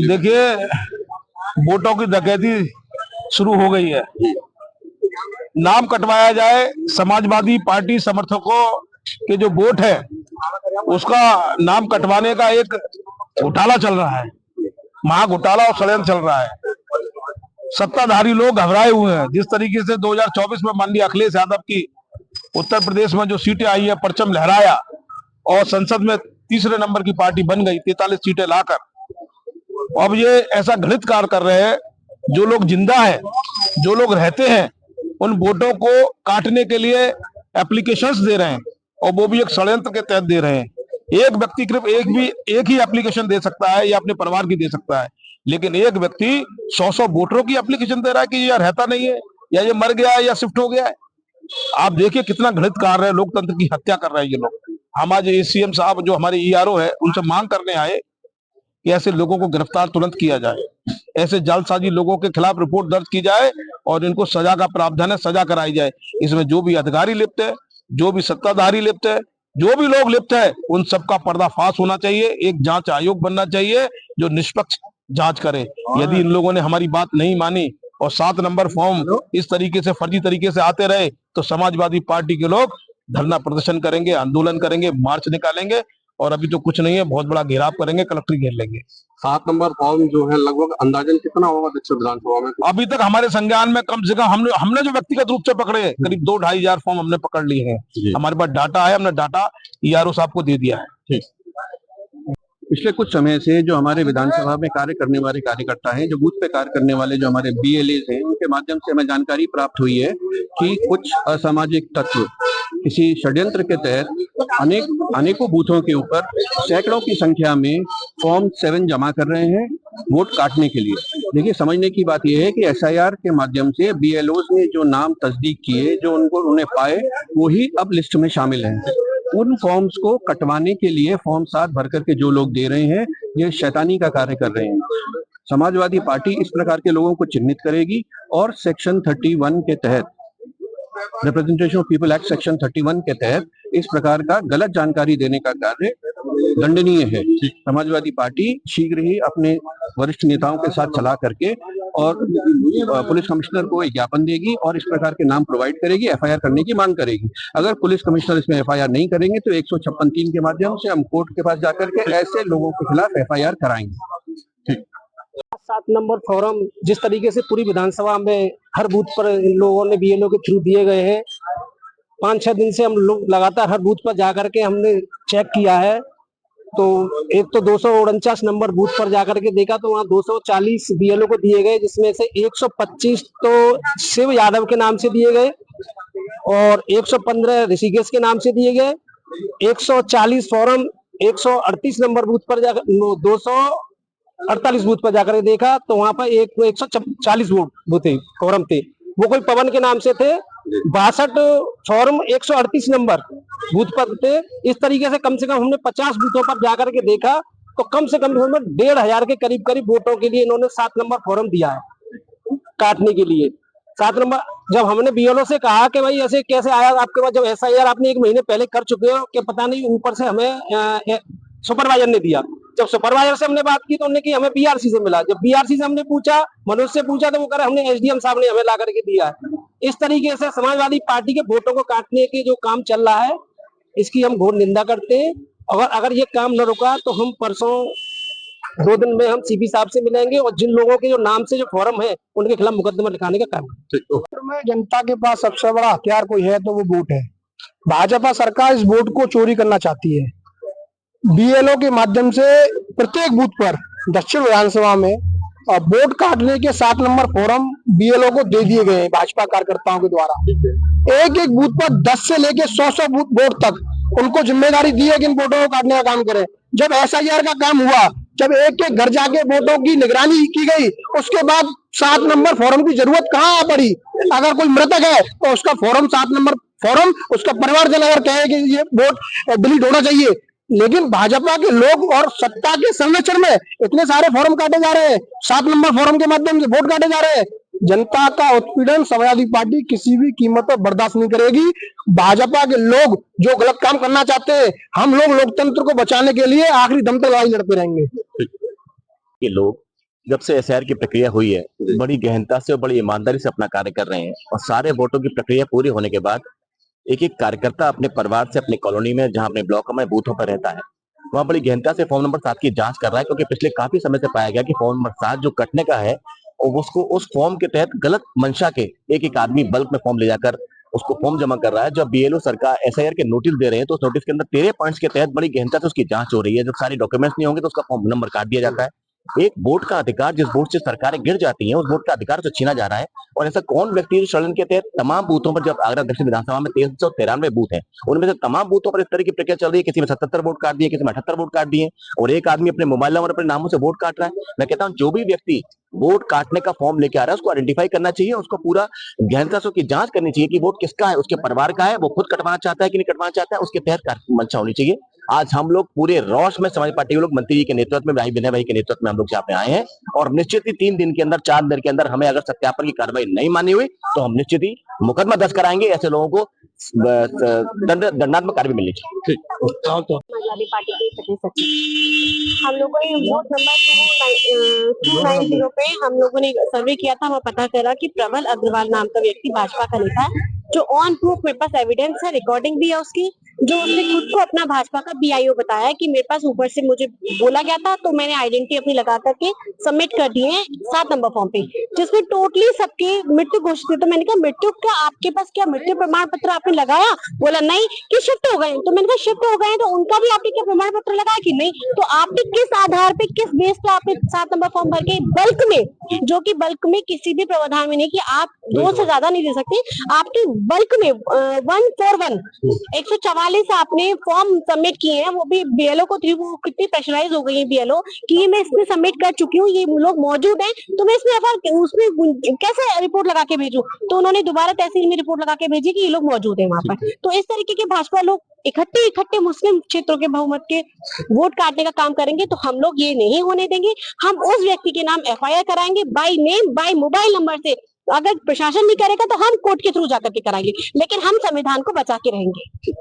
देखिए, वोटों की डकैती शुरू हो गई है। नाम कटवाया जाए, समाजवादी पार्टी समर्थकों के जो वोट है उसका नाम कटवाने का एक घोटाला चल रहा है, महाघोटाला और षड्यंत्र चल रहा है। सत्ताधारी लोग घबराए हुए हैं। जिस तरीके से 2024 में माननीय अखिलेश यादव की उत्तर प्रदेश में जो सीटें आई है, परचम लहराया और संसद में तीसरे नंबर की पार्टी बन गई 43 सीटें लाकर। अब ये ऐसा घृणित कार्य कर रहे हैं। जो लोग जिंदा हैं, जो लोग रहते हैं, उन वोटों को काटने के लिए एप्लीकेशंस दे रहे हैं और वो भी एक षड्यंत्र के तहत दे रहे हैं। एक व्यक्ति सिर्फ एक ही एप्लीकेशन दे सकता है या अपने परिवार की दे सकता है, लेकिन एक व्यक्ति 100 वोटरों की एप्लीकेशन दे रहा है कि ये रहता नहीं है या ये मर गया है या शिफ्ट हो गया है। आप देखिए कितना घृणित कार्य है, लोकतंत्र की हत्या कर रहे हैं ये लोग। हम आज सीएम साहब जो हमारे ईआरओ है उनसे मांग करने आए कि ऐसे लोगों को गिरफ्तार तुरंत किया जाए, ऐसे जालसाजी लोगों के खिलाफ रिपोर्ट दर्ज की जाए और इनको सजा का प्रावधान है, सजा कराई जाए। इसमें जो भी अधिकारी लिप्त है, जो भी सत्ताधारी लिप्त है, जो भी लोग लिप्त है, उन सबका पर्दाफाश होना चाहिए। एक जांच आयोग बनना चाहिए जो निष्पक्ष जांच करे। यदि इन लोगों ने हमारी बात नहीं मानी और 7 नंबर फॉर्म इस तरीके से फर्जी तरीके से आते रहे तो समाजवादी पार्टी के लोग धरना प्रदर्शन करेंगे, आंदोलन करेंगे, मार्च निकालेंगे और अभी तो कुछ नहीं है, बहुत बड़ा घेराव करेंगे, कलेक्ट्री घेर लेंगे। 7 नंबर फॉर्म जो है लगभग अंदाजन कितना होगा दक्षिण विधानसभा में? अभी तक हमारे संज्ञान में कम से कम हमने जो व्यक्तिगत रूप से पकड़े करीब 2-2.5 हजार फॉर्म हमने पकड़ लिए हैं। हमारे पास डाटा है, हमने डाटा ईआरओ साहब को दे दिया है। पिछले कुछ समय से जो हमारे विधानसभा में कार्य करने वाले कार्यकर्ता हैं, जो बूथ पे कार्य करने वाले जो हमारे बीएलए हैं, उनके माध्यम से हमें जानकारी प्राप्त हुई है कि कुछ असामाजिक तत्व किसी षड्यंत्र के तहत अनेकों बूथों के ऊपर सैकड़ों की संख्या में फॉर्म 7 जमा कर रहे हैं वोट काटने के लिए। देखिए, समझने की बात यह है कि एसआईआर के माध्यम से बीएलओ ने जो नाम तस्दीक किए, जो उन्हें पाए, वो ही अब लिस्ट में शामिल हैं। उन फॉर्म्स को कटवाने के लिए फॉर्म 7 भर करके जो लोग दे रहे हैं, ये शैतानी का कार्य कर रहे हैं। समाजवादी पार्टी इस प्रकार के लोगों को चिन्हित करेगी और सेक्शन 31 के तहत, representation of people act section 31 के तहत इस प्रकार का गलत जानकारी देने का कार्य दंडनीय है। समाजवादी पार्टी शीघ्र ही अपने वरिष्ठ नेताओं के साथ सलाह करके और पुलिस कमिश्नर को एक ज्ञापन देगी और इस प्रकार के नाम प्रोवाइड करेगी, एफआईआर करने की मांग करेगी। अगर पुलिस कमिश्नर इसमें एफआईआर नहीं करेंगे तो 156(3) के माध्यम से हम कोर्ट के पास जाकर के ऐसे लोगों के खिलाफ एफआईआर कराएंगे। 7 नंबर फॉर्म जिस तरीके से पूरी विधानसभा में हर बूथ पर इन लोगों ने बीएलओ के थ्रू दिए गए हैं, 5-6 दिन से हम लोग लगातार हर बूथ पर जाकर के हमने चेक किया है। तो एक तो 249 नंबर बूथ पर जाकर के देखा तो वहाँ 240 बीएलओ को दिए गए, जिसमें से 125 तो शिव यादव के नाम से दिए गए और 115 ऋषिकेश के नाम से दिए गए। 140 फॉर्म 138 नंबर बूथ पर जाकर 248 बूथ पर जाकर देखा तो वहां पर 140 वोट थे, फॉर्म थे, वो कोई पवन के नाम से थे। 62 फॉर्म 138 नंबर बूथ पर थे। इस तरीके से कम हमने 50 बूथों पर जाकर के देखा तो कम से कम 1,500 के करीब वोटों के लिए इन्होंने 7 नंबर फॉर्म दिया है काटने के लिए। 7 नंबर जब हमने बीएलओ से कहा कि भाई ऐसे कैसे आया आपके पास, जब एसआईआर आपने 1 महीने पहले कर चुके हो कि पता नहीं, ऊपर से हमें सुपरवाइजर ने दिया। जब सुपरवाइजर से हमने बात की तो उन्होंने कि हमें बीआरसी से मिला। जब बीआरसी से हमने पूछा, मनोज से पूछा, तो वो कह रहे हमने एसडीएम साहब ने हमें ला करके दिया है। इस तरीके से समाजवादी पार्टी के वोटों को काटने के जो काम चल रहा है, इसकी हम घोर निंदा करते हैं। अगर ये काम न रुका तो हम परसों 2 दिन में हम सीपी साहब से मिलेंगे और जिन लोगों के जो नाम से जो फॉर्म है उनके खिलाफ मुकदमा लिखाने का काम है। जनता के पास सबसे बड़ा हथियार कोई है तो वो वोट है। भाजपा सरकार इस वोट को चोरी करना चाहती है। बीएलओ के माध्यम से प्रत्येक बूथ पर दक्षिण विधानसभा में वोट काटने के 7 नंबर फॉर्म बीएलओ को दे दिए गए हैं भाजपा कार्यकर्ताओं के द्वारा। एक बूथ पर 10 से लेके 100 वोट तक उनको जिम्मेदारी दी है कि इन वोटों को काटने का काम करें। जब एसआईआर का काम हुआ, जब एक घर जाके वोटों की निगरानी की गई, उसके बाद 7 नंबर फॉर्म की जरूरत कहाँ पड़ी? अगर कोई मृतक है तो उसका फॉर्म 7 नंबर फॉर्म, उसका परिवारजन अगर कहे कि ये वोट डिलीट होना चाहिए, लेकिन भाजपा के लोग और सत्ता के संरक्षण में इतने सारे फॉर्म काटे जा रहे हैं, 7 नंबर फॉर्म के माध्यम से वोट काटे जा रहे हैं। जनता का उत्पीड़न समाजवादी पार्टी किसी भी कीमत पर बर्दाश्त नहीं करेगी। भाजपा के लोग जो गलत काम करना चाहते हैं, हम लोग लोकतंत्र को बचाने के लिए आखिरी दम तक लड़ाई लड़ते रहेंगे। ये लोग जब से एसआईआर की प्रक्रिया हुई है, बड़ी गहनता से और बड़ी ईमानदारी से अपना कार्य कर रहे हैं और सारे वोटों की प्रक्रिया पूरी होने के बाद एक एक कार्यकर्ता अपने परिवार से अपनी कॉलोनी में, जहां अपने ब्लॉक में बूथों पर रहता है, वहां बड़ी गहनता से फॉर्म नंबर 7 की जांच कर रहा है, क्योंकि पिछले काफी समय से पाया गया कि फॉर्म नंबर 7 जो कटने का है, और उसको उस फॉर्म के तहत गलत मंशा के एक एक आदमी बल्क में फॉर्म ले जाकर उसको फॉर्म जमा कर रहा है। जब बीएलओ सरकार एसआईआर के नोटिस दे रहे हैं तो उस नोटिस के अंदर 13 पॉइंट्स के तहत बड़ी गहनता से उसकी जांच हो रही है। जब सारे डॉक्यूमेंट्स नहीं होंगे तो उसका फॉर्म नंबर काट दिया जाता है। एक वोट का अधिकार, जिस वोट से सरकारें गिर जाती हैं, उस वोट का अधिकार से छीना जा रहा है। और ऐसा कौन व्यक्ति है जो षड्यंत्र के तहत तमाम बूथों पर, जब आगरा दक्षिण विधानसभा में 393 बूथ है, उनमें से तमाम बूथों पर इस तरह की प्रक्रिया चल रही है, किसी में 77 वोट काट दिए, किसी में 78 वोट काट दिए, और एक आदमी अपने मोबाइल नंबर अपने नामों से वोट काट रहा है। मैं कहता हूं जो भी व्यक्ति वोट काटने का फॉर्म लेके आ रहा है उसको आइडेंटिफाई करना चाहिए, उसको पूरा गहनता से उसकी जांच करनी चाहिए कि वोट किसका है, उसके परिवार का है, वो खुद कटवाना चाहता है कि नहीं कटवाना चाहता है, उसके तहत मंशा होनी चाहिए। आज हम लोग पूरे रोष में समाज पार्टी के लोग मंत्री जी के नेतृत्व में, भाई विनय भाई के नेतृत्व में हम लोग यहाँ पे आए हैं, और निश्चित ही 3 दिन के अंदर, 4 दिन के अंदर हमें अगर सत्यापन की कार्रवाई नहीं मानी हुई तो हम निश्चित ही मुकदमा दर्ज कराएंगे। ऐसे लोगों को दंडात्मक कार्रवाई मिलनी चाहिए। समाजवादी पार्टी के प्रदेश सचिव। हम लोगों ने बूथ नंबर 290 पे हम लोगों ने सर्वे किया था। हमें पता चला कि प्रबल अग्रवाल नाम का व्यक्ति भाजपा का नेता है, जो ऑन प्रूफ मेरे पास एविडेंस है, रिकॉर्डिंग भी है उसकी, जो उसने खुद को अपना भाजपा का बीआईओ बताया है कि मेरे पास ऊपर से मुझे बोला गया था, तो मैंने आइडेंटिटी अपनी लगा करके सबमिट कर दिए हैं 7 नंबर फॉर्म पे, जिसमें टोटली सबकी मृत्यु घोषित है। तो मैंने कहा मृत्यु क्या, आपके पास क्या मृत्यु प्रमाण पत्र आपने लगाया? बोला नहीं, कि शिफ्ट हो गए। तो मैंने कहा शिफ्ट हो गए तो उनका भी आपने क्या प्रमाण पत्र लगाया कि नहीं? तो आपने किस आधार पे, किस बेस पे आपने 7 नंबर फॉर्म भर के बल्क में, जो कि बल्क में किसी भी प्रावधान में नहीं कि आप 2 से ज्यादा नहीं दे सकते, आपने बल्क में 144 आपने फॉर्म सबमिट किए हैं, वो भी बीएलओ को थी। वो कितनी प्रेशराइज हो गई है बीएलओ कि ये मैं इसमें सबमिट कर चुकी हूँ, ये लोग मौजूद हैं, तो मैं इसमें उसमें कैसे रिपोर्ट लगा के भेजूं? तो उन्होंने दोबारा तहसील में रिपोर्ट लगा के भेजी कि ये लोग मौजूद है वहां पर। तो इस तरीके के भाजपा लोग इकट्ठे मुस्लिम क्षेत्रों के बहुमत के वोट काटने का काम करेंगे, तो हम लोग ये नहीं होने देंगे। हम उस व्यक्ति के नाम एफआईआर कराएंगे, by name, by mobile number से। अगर प्रशासन नहीं करेगा तो हम कोर्ट के थ्रू जाकर के कराएंगे, लेकिन हम संविधान को बचा के रहेंगे।